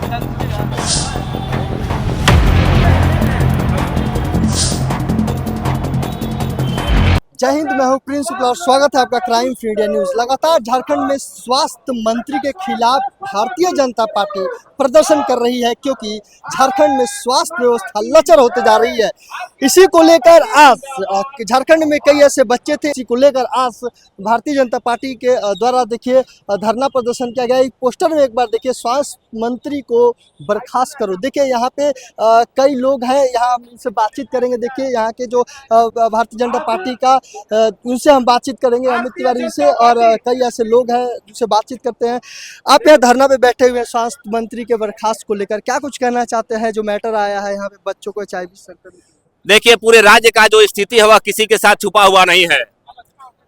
जय हिंद, मैं हूं प्रिंस शुक्ला और स्वागत है आपका क्राइम फ्री इंडिया न्यूज। लगातार झारखंड में स्वास्थ्य मंत्री के खिलाफ भारतीय जनता पार्टी प्रदर्शन कर रही है, क्योंकि झारखंड में स्वास्थ्य व्यवस्था लचर होते जा रही है। इसी को लेकर आज झारखंड में कई ऐसे बच्चे थे, इसी को लेकर आज भारतीय जनता पार्टी के द्वारा देखिए धरना प्रदर्शन किया गया। एक पोस्टर में एक बार देखिए, स्वास्थ्य मंत्री को बर्खास्त करो। देखिए यहाँ पे कई लोग हैं, यहाँ हम इनसे बातचीत करेंगे। देखिए यहाँ के जो भारतीय जनता पार्टी का उनसे हम बातचीत करेंगे, अमित तिवारी से, और कई ऐसे लोग हैं जिनसे बातचीत करते हैं। आप यहाँ धरना पे बैठे हुए हैं स्वास्थ्य मंत्री के बर्खास्त को लेकर, क्या कुछ कहना चाहते हैं? जो मैटर आया है यहाँ पे बच्चों को HIV संक्रमित। देखिए, पूरे राज्य का जो स्थिति है वह किसी के साथ छुपा हुआ नहीं है।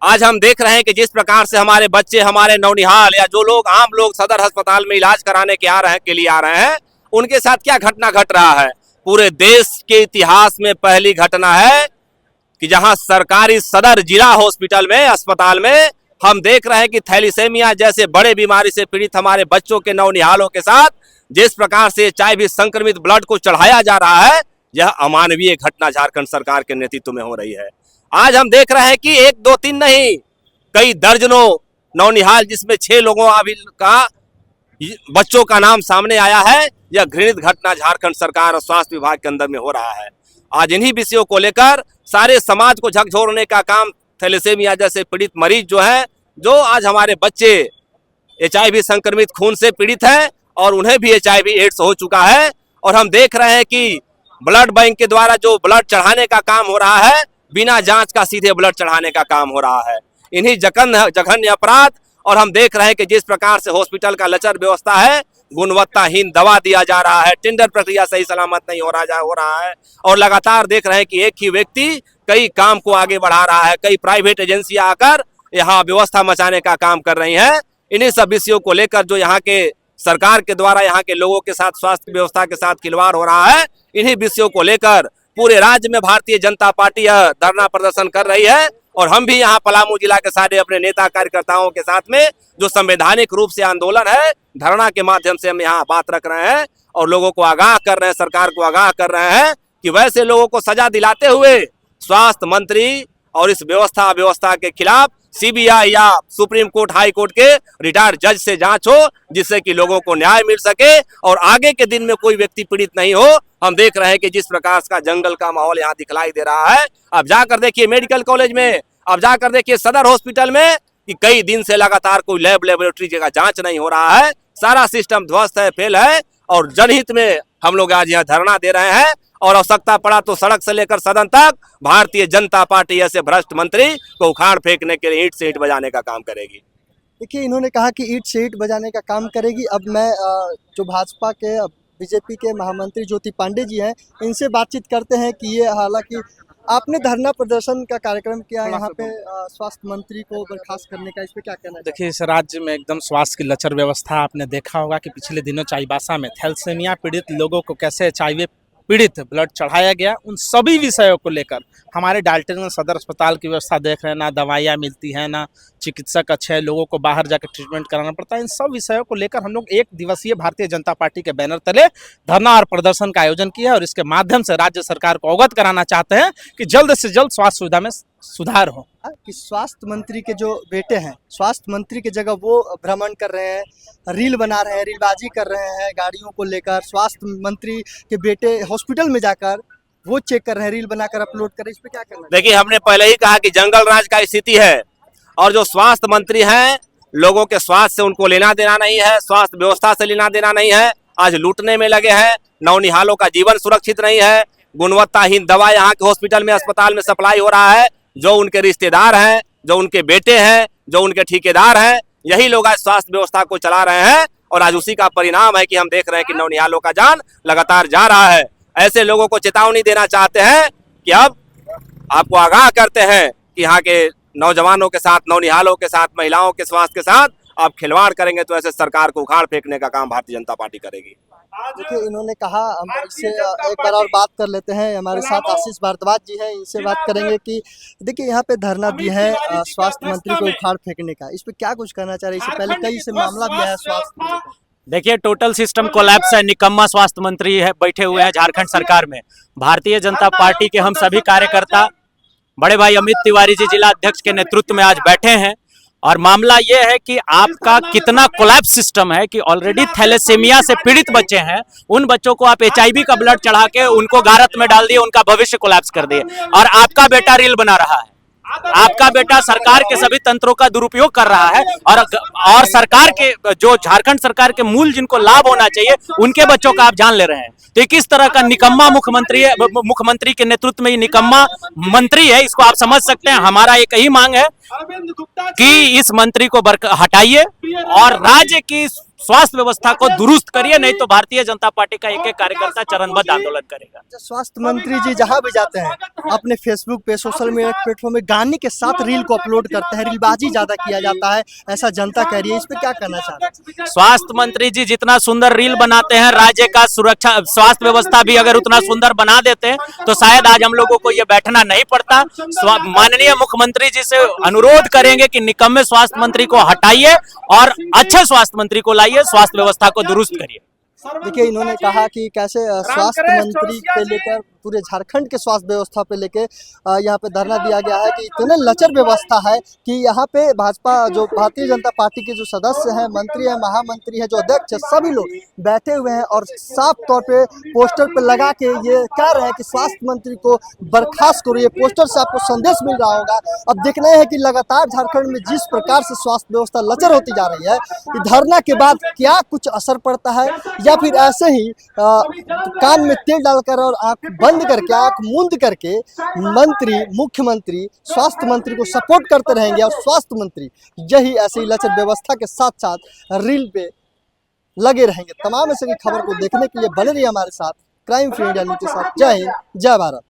आज हम देख रहे हैं कि जिस प्रकार से हमारे बच्चे, हमारे नौनिहाल या जो लोग आम लोग सदर अस्पताल में इलाज कराने के लिए आ रहे हैं, उनके साथ क्या घटना घट रहा है। पूरे देश के इतिहास में पहली घटना है कि जहां सरकारी सदर जिला हॉस्पिटल में, अस्पताल में हम देख रहे हैं कि थैलीसेमिया जैसे बड़े बीमारी से पीड़ित हमारे बच्चों के, नौनिहालों के साथ जिस प्रकार से HIV संक्रमित ब्लड को चढ़ाया जा रहा है, यह अमानवीय घटना झारखंड सरकार के नेतृत्व में हो रही है। आज हम देख रहे हैं कि 1, 2, 3 नहीं, कई दर्जनों नौनिहाल, जिसमें 6 लोगों का बच्चों का नाम सामने आया है। यह घृणित घटना झारखंड सरकार और स्वास्थ्य विभाग के अंदर में हो रहा है। आज इन्हीं विषयों को लेकर सारे समाज को झकझोरने का काम, थैलेसेमिया जैसे पीड़ित मरीज जो है, जो आज हमारे बच्चे HIV संक्रमित खून से पीड़ित हैं और उन्हें भी HIV एड्स हो चुका है, और हम देख रहे हैं कि ब्लड बैंक के द्वारा जो ब्लड चढ़ाने का काम हो रहा है, बिना जांच का सीधे ब्लड चढ़ाने का काम हो रहा है। इन्हीं जघन्य अपराध, और हम देख रहे हैं कि जिस प्रकार से हॉस्पिटल का लचर व्यवस्था है, गुणवत्ताहीन दवा दिया जा रहा है, टेंडर प्रक्रिया सही सलामत नहीं हो रहा है, और लगातार देख रहे हैं कि एक ही व्यक्ति कई काम को आगे बढ़ा रहा है। कई प्राइवेट एजेंसियां आकर यहाँ व्यवस्था मचाने का काम कर रही हैं। इन्हीं सब विषयों को लेकर जो यहाँ के सरकार के द्वारा यहाँ के लोगों के साथ, स्वास्थ्य व्यवस्था के साथ खिलवाड़ हो रहा है, इन्हीं विषयों को लेकर पूरे राज्य में भारतीय जनता पार्टी धरना प्रदर्शन कर रही है। और हम भी यहाँ पलामू जिला के सारे अपने नेता कार्यकर्ताओं के साथ में जो संवैधानिक रूप से आंदोलन है, धरना के माध्यम से हम यहाँ बात रख रहे हैं और लोगों को आगाह कर रहे हैं, सरकार को आगाह कर रहे हैं कि वैसे लोगों को सजा दिलाते हुए स्वास्थ्य मंत्री और इस व्यवस्था के खिलाफ CBI या सुप्रीम कोर्ट, हाई कोर्ट के रिटायर्ड जज से जांच हो, जिससे कि लोगों को न्याय मिल सके और आगे के दिन में कोई व्यक्ति पीड़ित नहीं हो। हम देख रहे हैं कि जिस प्रकार का जंगल का माहौल यहाँ दिखलाई दे रहा है। अब जाकर देखिए मेडिकल कॉलेज में, अब जाकर देखिए सदर हॉस्पिटल में कि कई दिन से लगातार कोई लेबोरेटरी का जांच नहीं हो रहा है। सारा सिस्टम ध्वस्त है, फेल है, और जनहित में हम लोग आज यहाँ धरना दे रहे हैं। और आवश्यकता पड़ा तो सड़क से लेकर सदन तक भारतीय जनता पार्टी ऐसे भ्रष्ट मंत्री को उखाड़ फेंकने के लिए ईंट से ईंट बजाने का काम करेगी। देखिए, इन्होंने कहा कि ईंट से ईंट बजाने का काम करेगी। अब मैं जो भाजपा के, BJP के महामंत्री ज्योति पांडे जी हैं, इनसे बातचीत करते हैं कि ये, हालांकि आपने धरना प्रदर्शन का कार्यक्रम किया यहाँ पे स्वास्थ्य मंत्री को बर्खास्त करने का, इस पे क्या कहना है? देखिए, इस राज्य में एकदम स्वास्थ्य की लचर व्यवस्था। आपने देखा होगा कि पिछले दिनों चाईबासा में थैलेसेमिया पीड़ित लोगों को कैसे HIV पीड़ित ब्लड चढ़ाया गया। उन सभी विषयों को लेकर हमारे डाल्टनगंज सदर अस्पताल की व्यवस्था देख रहे हैं, ना दवाइयाँ मिलती हैं, ना चिकित्सक अच्छे हैं, लोगों को बाहर जाकर ट्रीटमेंट कराना पड़ता है। इन सब विषयों को लेकर हम लोग 1 दिवसीय भारतीय जनता पार्टी के बैनर तले धरना और प्रदर्शन का आयोजन किया है, और इसके माध्यम से राज्य सरकार को अवगत कराना चाहते हैं कि जल्द से जल्द स्वास्थ्य सुविधा में सुधार हो। कि स्वास्थ्य मंत्री के जो बेटे हैं, स्वास्थ्य मंत्री की जगह वो भ्रमण कर रहे हैं, रील बना रहे हैं, रीलबाजी कर रहे हैं गाड़ियों को लेकर। स्वास्थ्य मंत्री के बेटे हॉस्पिटल में जाकर वो चेक कर रहे हैं, रील बनाकर अपलोड कर रहे हैं। इस पे क्या करना है? देखिए, हमने पहले ही कहा कि जंगल राज का स्थिति है, और जो स्वास्थ्य मंत्री हैं, लोगों के स्वास्थ्य से उनको लेना देना नहीं है, स्वास्थ्य व्यवस्था से लेना देना नहीं है। आज लूटने में लगे हैं, नौनिहालों का जीवन सुरक्षित नहीं है, गुणवत्ताहीन दवा यहाँ के हॉस्पिटल में, अस्पताल में सप्लाई हो रहा है। जो उनके रिश्तेदार हैं, जो उनके बेटे हैं, जो उनके ठेकेदार हैं, यही लोग आज स्वास्थ्य व्यवस्था को चला रहे हैं, और आज उसी का परिणाम है कि हम देख रहे हैं कि नौनिहालों का जान लगातार जा रहा है। ऐसे लोगों को चेतावनी देना चाहते हैं कि अब आपको आगाह करते हैं कि यहाँ के नौजवानों के साथ, नौनिहालों के साथ, महिलाओं के स्वास्थ्य के साथ आप खिलवाड़ करेंगे तो ऐसे सरकार को उखाड़ फेंकने का काम भारतीय जनता पार्टी करेगी। देखिए, इन्होंने कहा, हम इससे एक बार और बात कर लेते हैं। हमारे साथ आशीष भारद्वाज जी हैं, इनसे बात करेंगे कि देखिए यहाँ पे धरना दिया है स्वास्थ्य मंत्री को उखाड़ फेंकने का, इस पे क्या कुछ कहना चाह रहे हैं? इससे पहले कई से मामला भी आया स्वास्थ्य। देखिए, टोटल सिस्टम कोलैप्स है। निकम्मा स्वास्थ्य मंत्री है बैठे हुए हैं झारखंड सरकार में। भारतीय जनता पार्टी के हम सभी कार्यकर्ता बड़े भाई अमित तिवारी जी जिला अध्यक्ष के नेतृत्व में आज बैठे हैं और मामला ये है कि आपका कितना कोलैप्स सिस्टम है कि ऑलरेडी थैलेसीमिया से पीड़ित बच्चे हैं, उन बच्चों को आप HIV का ब्लड चढ़ा के उनको गारत में डाल दिए, उनका भविष्य कोलैप्स कर दिए। और आपका बेटा रील बना रहा है, आपका बेटा सरकार के सभी तंत्रों का दुरुपयोग कर रहा है और सरकार के जो झारखंड सरकार के मूल जिनको लाभ होना चाहिए उनके बच्चों का आप जान ले रहे हैं। तो ये किस तरह का निकम्मा मुख्यमंत्री है, मुख्यमंत्री के नेतृत्व में ये निकम्मा मंत्री है, इसको आप समझ सकते हैं। हमारा एक ही मांग है कि इस मंत्री को हटाइए और राज्य की स्वास्थ्य व्यवस्था को दुरुस्त करिए, नहीं तो भारतीय जनता पार्टी का एक एक कार्यकर्ता चरणबद्ध आंदोलन करेगा। स्वास्थ्य मंत्री जी जहां भी जाते हैं अपने फेसबुक पे, सोशल मीडिया प्लेटफॉर्म में गाने के साथ रील को अपलोड करते हैं, रीलबाजी ज्यादा किया जाता है, ऐसा जनता कह रही है। इस पे क्या कहना चाहते हैं? स्वास्थ्य मंत्री जी जितना सुंदर रील बनाते हैं, राज्य का सुरक्षा स्वास्थ्य व्यवस्था भी अगर उतना सुंदर बना देते हैं तो शायद आज हम लोगों को ये बैठना नहीं पड़ता। माननीय मुख्यमंत्री जी से अनुरोध करेंगे कि निकम्मे स्वास्थ्य मंत्री को हटाइए और अच्छे स्वास्थ्य मंत्री को लाइए, स्वास्थ्य व्यवस्था को दुरुस्त करिए। देखिए, इन्होंने कहा कि कैसे स्वास्थ्य मंत्री पे लेकर पूरे झारखंड के स्वास्थ्य व्यवस्था पे लेके यहाँ पे धरना दिया गया है कि इतने लचर व्यवस्था है कि यहाँ पे भाजपा जो भारतीय जनता पार्टी के जो सदस्य हैं, मंत्री हैं, महामंत्री हैं, जो अध्यक्ष हैं, सभी लोग बैठे हुए हैं और साफ तौर पे पोस्टर पे लगा के ये कह रहे हैं कि स्वास्थ्य मंत्री को बर्खास्त करो। ये पोस्टर से आपको संदेश मिल रहा होगा। अब देखना है कि लगातार झारखंड में जिस प्रकार से स्वास्थ्य व्यवस्था लचर होती जा रही है, धरना के बाद क्या कुछ असर पड़ता है या फिर ऐसे ही कान में तेल डालकर और आंख बंद करके, आंख मूंद करके मंत्री, मुख्यमंत्री, स्वास्थ्य मंत्री को सपोर्ट करते रहेंगे और स्वास्थ्य मंत्री यही ऐसी लचर व्यवस्था के साथ साथ रील पे लगे रहेंगे। तमाम ऐसे की खबर को देखने के लिए बने रहिए हमारे साथ क्राइम फ्री इंडिया न्यूज़ के साथ। जय हिंद, जय भारत।